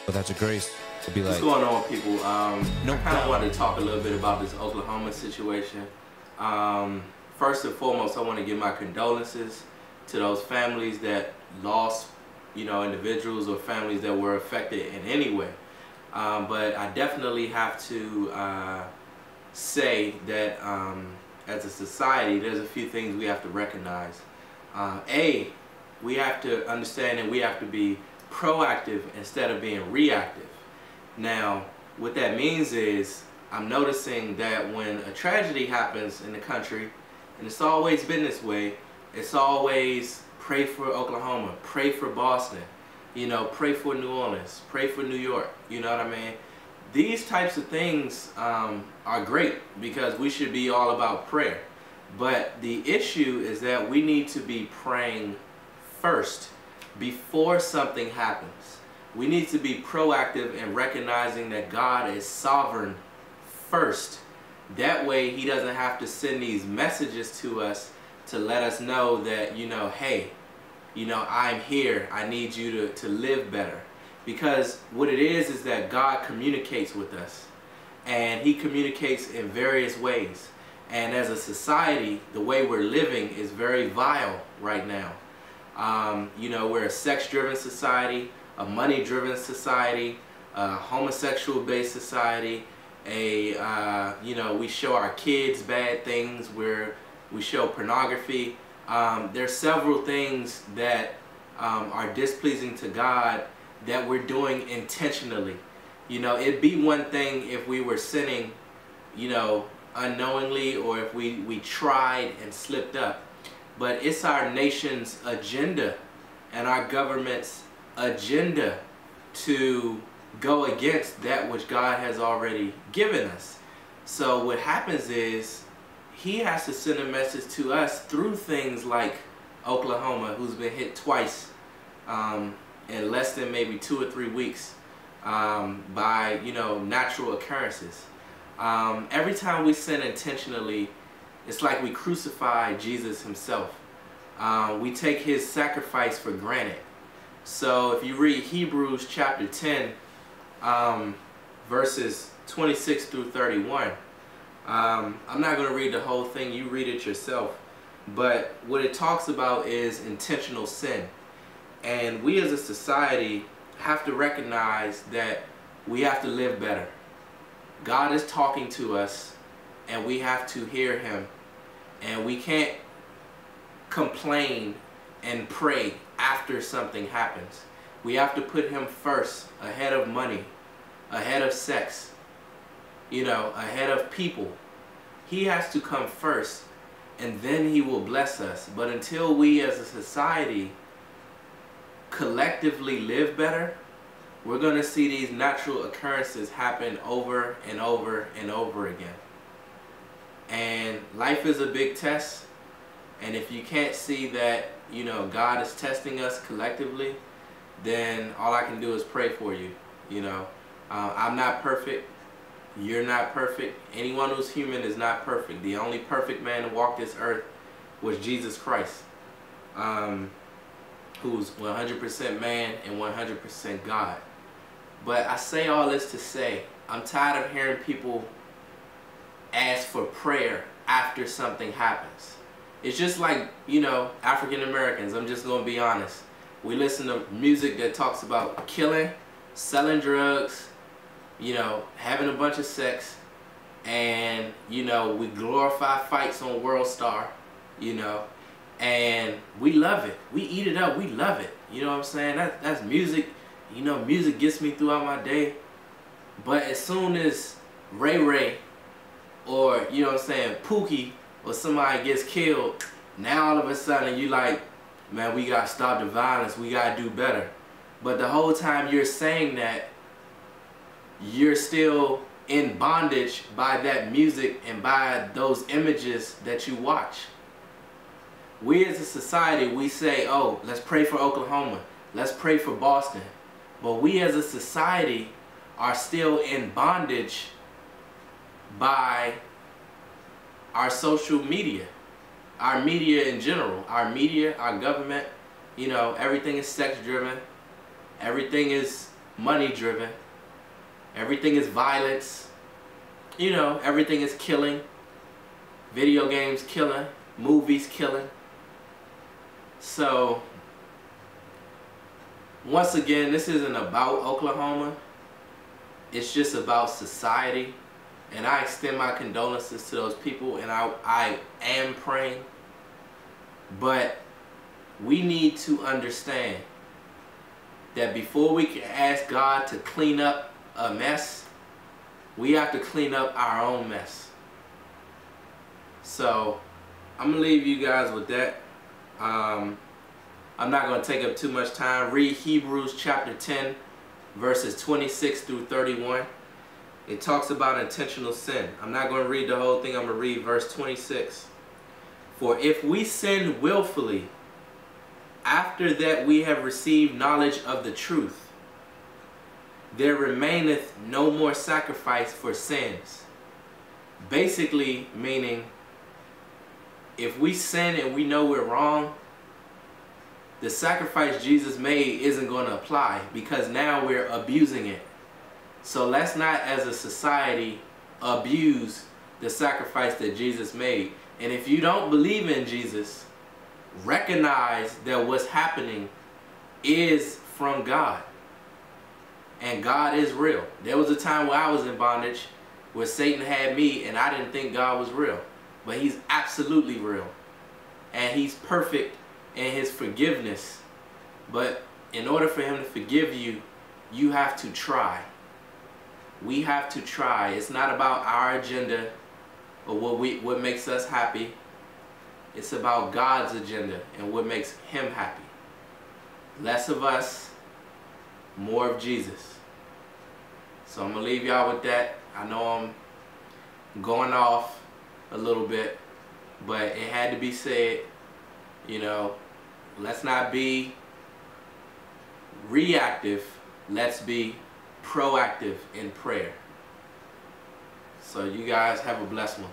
But that's a grace. It'd be What's like, going on, people? no I kind of wanted to talk a little bit about this Oklahoma situation. First and foremost, I want to give my condolences to those families that lost, individuals or families that were affected in any way. But I definitely have to say that as a society, there's a few things we have to recognize. We have to understand that we have to be proactive instead of being reactive. Now, what that means is I'm noticing that when a tragedy happens in the country, and it's always been this way, it's always pray for Oklahoma, pray for Boston, pray for New Orleans, pray for New York, you know what I mean? These types of things are great because we should be all about prayer. But the issue is that we need to be praying first before something happens. We need to be proactive in recognizing that God is sovereign first. That way he doesn't have to send these messages to us to let us know that, hey, I'm here. I need you to live better. Because what it is that God communicates with us. And he communicates in various ways. And as a society, the way we're living is very vile right now. We're a sex-driven society, a money-driven society, a homosexual-based society. We show our kids bad things where we show pornography. There's several things that are displeasing to God that we're doing intentionally. It'd be one thing if we were sinning, unknowingly, or if we tried and slipped up. But it's our nation's agenda and our government's agenda to go against that which God has already given us. So what happens is he has to send a message to us through things like Oklahoma, who's been hit twice in less than maybe 2 or 3 weeks by natural occurrences. Every time we sin intentionally, it's like we crucify Jesus himself. We take his sacrifice for granted. So if you read Hebrews chapter 10, verses 26 through 31, I'm not going to read the whole thing. You read it yourself. But what it talks about is intentional sin. And we as a society have to recognize that we have to live better. God is talking to us and we have to hear him. And we can't complain and pray after something happens. We have to put him first, ahead of money, ahead of sex, ahead of people. He has to come first and then he will bless us. But until we as a society collectively live better, we're going to see these natural occurrences happen over and over and over again. And life is a big test. And if you can't see that, God is testing us collectively, then all I can do is pray for you. I'm not perfect. You're not perfect. Anyone who's human is not perfect. The only perfect man to walk this earth was Jesus Christ, who's 100% man and 100% God. But I say all this to say, I'm tired of hearing people ask for prayer after something happens. It's just like, African Americans, I'm just going to be honest. We listen to music that talks about killing, selling drugs, having a bunch of sex, and, we glorify fights on World Star, and we love it. We eat it up. We love it. You know what I'm saying? That's music. Music gets me throughout my day. But as soon as Ray Ray or, Pookie or somebody gets killed, now all of a sudden you like, man, we got to stop the violence. We got to do better. But the whole time you're saying that, you're still in bondage by that music and by those images that you watch. We as a society, we say, oh, let's pray for Oklahoma. Let's pray for Boston. But we as a society are still in bondage by our social media, our media in general, our media, our government. Everything is sex driven. Everything is money driven. Everything is violence. You know, everything is killing. Video games killing. Movies killing. So, once again, this isn't about Oklahoma. It's just about society. And I extend my condolences to those people, and I am praying. But we need to understand that before we can ask God to clean up a mess, we have to clean up our own mess. So I'm going to leave you guys with that. I'm not going to take up too much time. Read Hebrews chapter 10, verses 26 through 31. It talks about intentional sin. I'm not going to read the whole thing. I'm going to read verse 26. For if we sin willfully, after that we have received knowledge of the truth, there remaineth no more sacrifice for sins. Basically meaning, if we sin and we know we're wrong, the sacrifice Jesus made isn't going to apply, because now we're abusing it. So let's not, as a society, abuse the sacrifice that Jesus made. And if you don't believe in Jesus, recognize that what's happening is from God. And God is real. There was a time where I was in bondage, where Satan had me, and I didn't think God was real. But He's absolutely real. And He's perfect in His forgiveness. But in order for Him to forgive you, you have to try. We have to try. It's not about our agenda or what makes us happy. It's about God's agenda and what makes Him happy. Less of us, more of Jesus. So I'm going to leave y'all with that. I know I'm going off a little bit, but it had to be said. You know, let's not be reactive. Let's be proactive in prayer. So you guys have a blessed one.